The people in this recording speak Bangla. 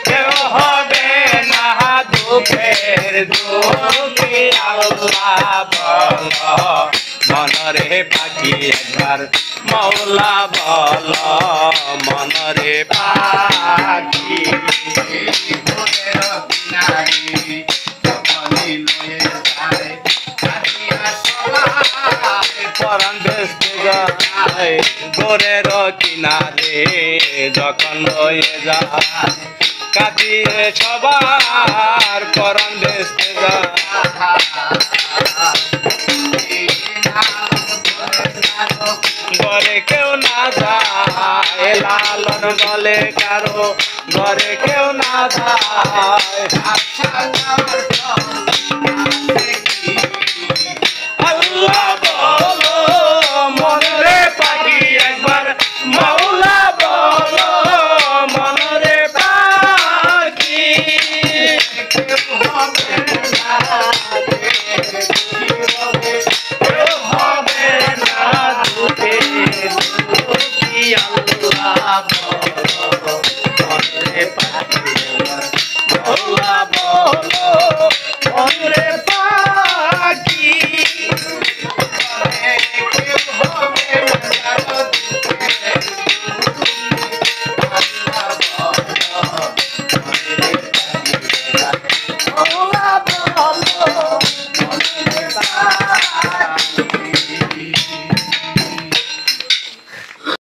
কেউ হবে না দুঃখের দুঃখী আল্লাহ বল মনরে পাখি একবার মৌলা বল মনরে পাখি পরাণ বেসতে যায় গোরের কিনারে যখন লয়ে যায় কাঁদিয়ে সবার পরাণ বেসতে যায় ঘরে কেউ না যায় লালন বলে কারো ঘরে কেউ না যায়